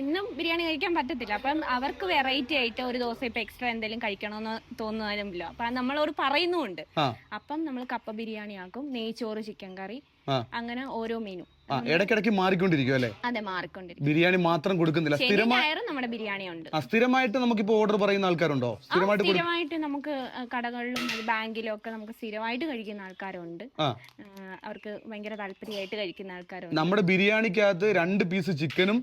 ഇന്നും ബിരിയാണി കഴിക്കാൻ പറ്റത്തില്ല. അപ്പം അവർക്ക് വെറൈറ്റി ആയിട്ട് ഒരു ദിവസം ഇപ്പൊ എക്സ്ട്രാ എന്തെങ്കിലും കഴിക്കണമെന്ന് തോന്നുന്നതില്ല. അപ്പൊ നമ്മളോട് പറയുന്നുണ്ട്. അപ്പം നമ്മൾ കപ്പ ബിരിയാണി ആക്കും, നെയ്ച്ചോറ്, ചിക്കൻ കറി, അങ്ങനെ ഓരോ മെനു ഇടയ്ക്കിടയ്ക്ക് മാറിക്കൊണ്ടിരിക്കും അല്ലേ? അതെ, മാറിക്കൊണ്ടിരിക്കും. ബിരിയാണി മാത്രം കൊടുക്കുന്നില്ല, നമ്മുടെ ബിരിയാണി ഉണ്ട്. സ്ഥിരമായിട്ട് നമുക്കിപ്പോ ഓർഡർ പറയുന്ന ആൾക്കാരുണ്ടോ? സ്ഥിരമായിട്ട് നമുക്ക് കടകളിലും ബാങ്കിലും ഒക്കെ നമുക്ക് സ്ഥിരമായിട്ട് കഴിക്കുന്ന ആൾക്കാരുണ്ട്. അവർക്ക് ഭയങ്കര താല്പര്യമായിട്ട് കഴിക്കുന്ന ആൾക്കാരുണ്ട്. നമ്മുടെ ബിരിയാണിക്കകത്ത് 2 പീസ് ചിക്കനും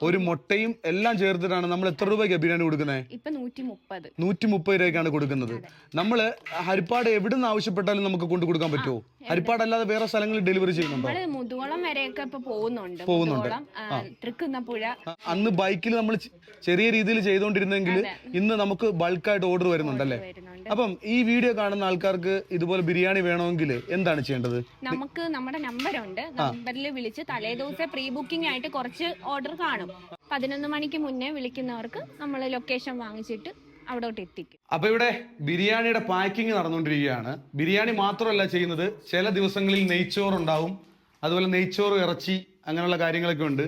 ഒരു മുട്ടയും എല്ലാം ചേർത്തിട്ടാണ് നമ്മൾ എത്ര രൂപയ്ക്കാണ് ബിരിയാണി കൊടുക്കുന്നത്? ഇപ്പൊ 130 രൂപയ്ക്കാണ് കൊടുക്കുന്നത്. നമ്മള് ഹരിപ്പാട് എവിടുന്ന് ആവശ്യപ്പെട്ടാലും നമുക്ക് കൊണ്ടു കൊടുക്കാൻ പറ്റുമോ? ഹരിപ്പാട് അല്ലാതെ വേറെ സ്ഥലങ്ങളിൽ ഡെലിവറി ചെയ്യുന്നുണ്ടോ? മുതുകുളം വരെയൊക്കെ ഇപ്പൊ പോകുന്നുണ്ട്. തൃക്കുന്നപ്പുഴ. അന്ന് ബൈക്കിൽ നമ്മൾ ചെറിയ രീതിയിൽ ചെയ്തോണ്ടിരുന്നെങ്കിൽ ഇന്ന് നമുക്ക് ബൾക്കായിട്ട് ഓർഡർ വരുന്നുണ്ടല്ലേ? അപ്പം ഈ വീഡിയോ കാണുന്ന ആൾക്കാർക്ക് ഇതുപോലെ ബിരിയാണി വേണമെങ്കിൽ എന്താണ് ചെയ്യേണ്ടത്? നമുക്ക് നമ്മുടെ നമ്പറുണ്ട്, നമ്പറിൽ വിളിച്ച് തലേദിവസം പ്രീ ബുക്കിംഗ് ആയിട്ട് കുറച്ച് ഓർഡർ കാണും. 11 മണിക്ക് മുന്നേ വിളിക്കുന്നവർക്ക് നമ്മൾ ലൊക്കേഷൻ വാങ്ങിച്ചിട്ട് അവിടോട്ട് എത്തിക്കും. അപ്പൊ ഇവിടെ ബിരിയാണിയുടെ പാക്കിംഗ് നടന്നുകൊണ്ടിരിക്കുകയാണ്. ബിരിയാണി മാത്രമല്ല ചെയ്യുന്നത്, ചില ദിവസങ്ങളിൽ നെയ്ച്ചോറ് ഉണ്ടാവും, അതുപോലെ നെയ്ച്ചോറ്, ഇറച്ചി, അങ്ങനെയുള്ള കാര്യങ്ങളൊക്കെ ഉണ്ട്.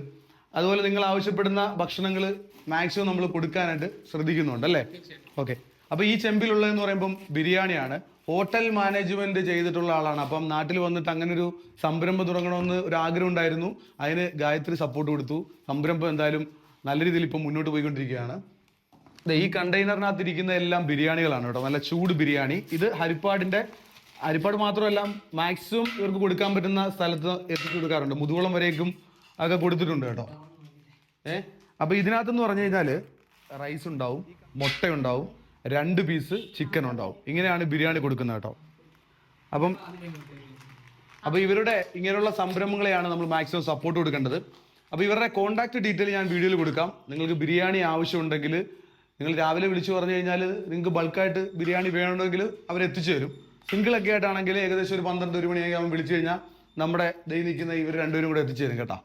അതുപോലെ നിങ്ങൾ ആവശ്യപ്പെടുന്ന ഭക്ഷണങ്ങൾ മാക്സിമം നമ്മൾ കൊടുക്കാനായിട്ട് ശ്രദ്ധിക്കുന്നുണ്ട് അല്ലേ? ഓക്കെ. അപ്പൊ ഈ ചെമ്പിലുള്ളതെന്ന് പറയുമ്പം ബിരിയാണിയാണ്. ഹോട്ടൽ മാനേജ്മെന്റ് ചെയ്തിട്ടുള്ള ആളാണ്. അപ്പം നാട്ടിൽ വന്നിട്ട് അങ്ങനെ ഒരു സംരംഭം തുടങ്ങണമെന്ന് ഒരു ആഗ്രഹം ഉണ്ടായിരുന്നു. അതിന് ഗായത്രി സപ്പോർട്ട് കൊടുത്തു. സംരംഭം എന്തായാലും നല്ല രീതിയിൽ ഇപ്പം മുന്നോട്ട് പോയിക്കൊണ്ടിരിക്കുകയാണ്. ഈ കണ്ടെയ്നറിനകത്ത് ഇരിക്കുന്ന എല്ലാം ബിരിയാണികളാണ് കേട്ടോ, നല്ല ചൂട് ബിരിയാണി. ഇത് ഹരിപ്പാട് മാത്രമല്ല മാക്സിമം ഇവർക്ക് കൊടുക്കാൻ പറ്റുന്ന സ്ഥലത്ത് എത്തിച്ചു കൊടുക്കാറുണ്ട്. മുതുകുളം വരേക്കും ഒക്കെ കൊടുത്തിട്ടുണ്ട് കേട്ടോ. അപ്പൊ ഇതിനകത്തെന്ന് പറഞ്ഞു കഴിഞ്ഞാല് റൈസ് ഉണ്ടാവും, മുട്ട ഉണ്ടാവും, 2 പീസ് ചിക്കൻ ഉണ്ടാവും. ഇങ്ങനെയാണ് ബിരിയാണി കൊടുക്കുന്നത് കേട്ടോ. അപ്പൊ ഇവരുടെ ഇങ്ങനെയുള്ള സംരംഭങ്ങളെയാണ് നമ്മൾ മാക്സിമം സപ്പോർട്ട് കൊടുക്കേണ്ടത്. അപ്പൊ ഇവരുടെ കോൺടാക്ട് ഡീറ്റെയിൽ ഞാൻ വീഡിയോയിൽ കൊടുക്കാം. നിങ്ങൾക്ക് ബിരിയാണി ആവശ്യമുണ്ടെങ്കിൽ നിങ്ങൾ രാവിലെ വിളിച്ചു പറഞ്ഞു കഴിഞ്ഞാൽ നിങ്ങൾക്ക് ബൾക്കായിട്ട് ബിരിയാണി വേണമെങ്കിൽ അവരെത്തിച്ചു തരും. സിംഗിളൊക്കെ ആയിട്ടാണെങ്കിൽ ഏകദേശം ഒരു 12-1 മണിയൊക്കെ ആകുമ്പോൾ വിളിച്ചു കഴിഞ്ഞാൽ നമ്മുടെ നിൽക്കുന്ന ഇവർ 2 പേരും കൂടെ എത്തിച്ചു തരും കേട്ടോ.